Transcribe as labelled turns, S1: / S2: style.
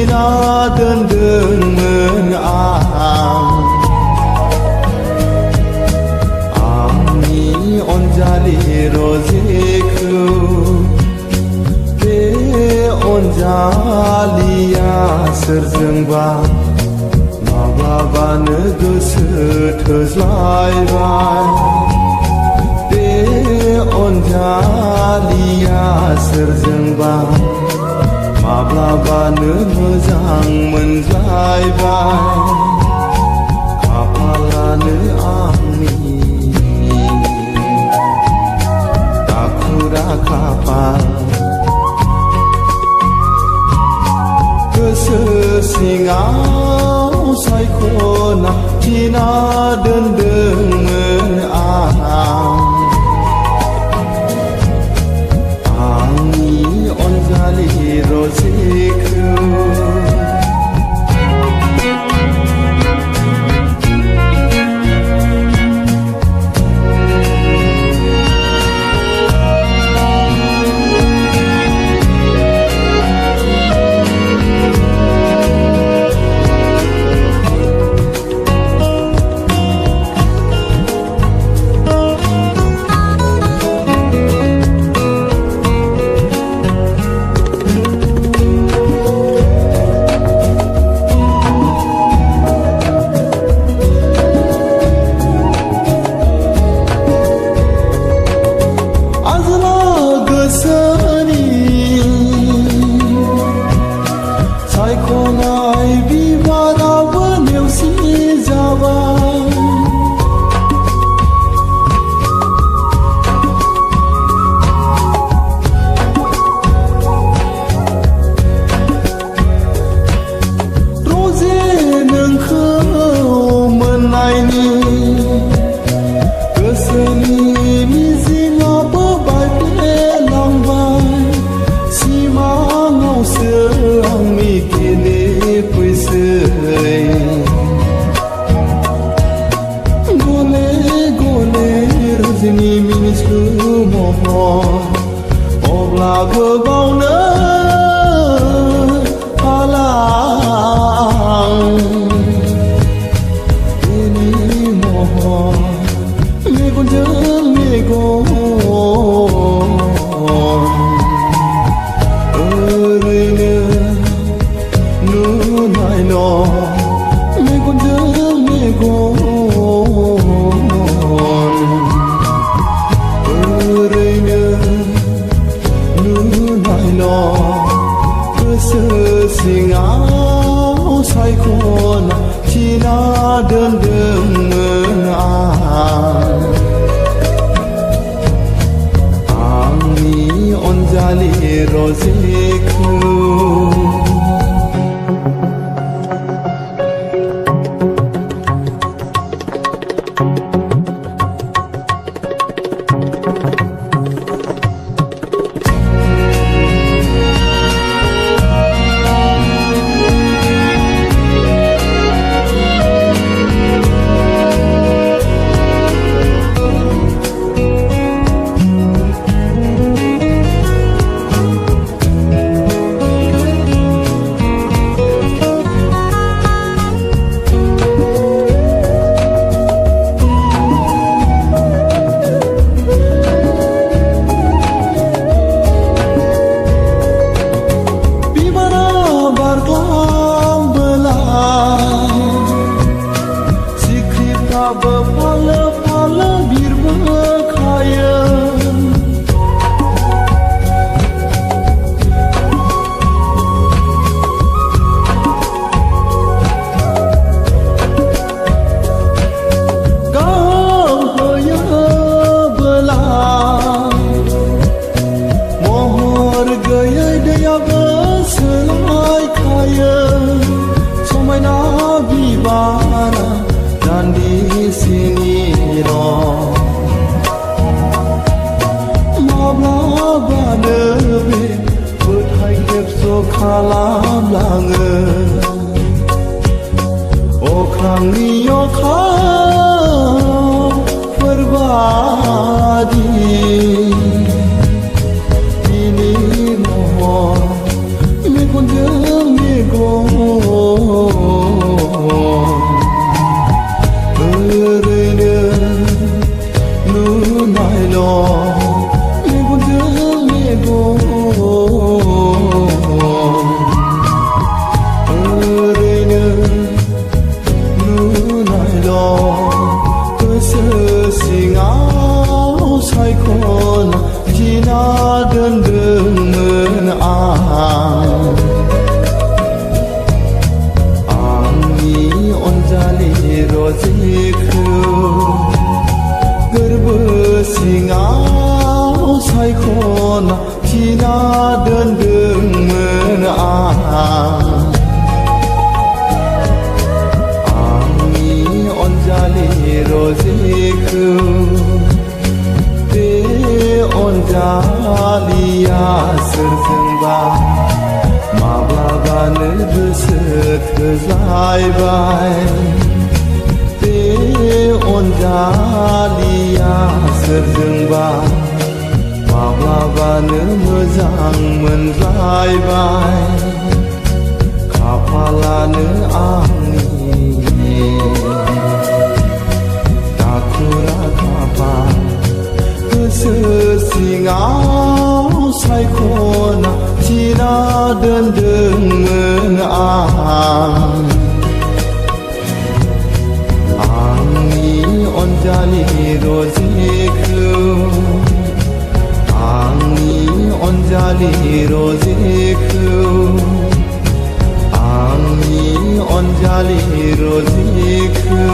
S1: Cina दोनदोंमोन आंनि अनजालि रजेखौ बे अनजालिया सोरजोंबा माब्लाबानो गोसो थोज्लायबाय बे अनजालिया सोरजोंबा माब्लाबानो मोजां मोनज्लायबाय खाफालानो आंनि दाखुरा खाफाल गोसो सिङाव सायख'ना थिना दोनदोंमोन आंनि अनजालि रजेखौ सायख'नाय बिबाराबो नेवसि जाबाय रजे नोंखौ मोननायनि गोसोनि मिजिङाबो बायफ्लेलांबाय सिमाङावसो आंनि गिले फैसै गले गले रजनि मिनिस्लु महर अब्लाबो बावनो हाला बेनि महर मेगनजों मेगन ओरैनो नुनायल' मेगनजों मेगन ओरैनो नुनायल' गोसो सिङाव सायख'ना थिना दोनदोंमोन आंनि अनजालि रजेखौ थिना दोनदोंमोन आंनि अनजालि रजेखौ बे अनजालिया सोरजोंबा माब्लाबानो गोसो थोलायबाय बे अनजालिया सोरजोंबा माब्लाबानो मोजां मोनलायबाय खाफालानो आंनि दाखुरा खाफाल गोसो सिङाव सायख'ना थिना दोनदोंमोन आंनि अनजालि रजेखौ आंनि अनजालि रजेखौ आंनि अनजालि रजेखौ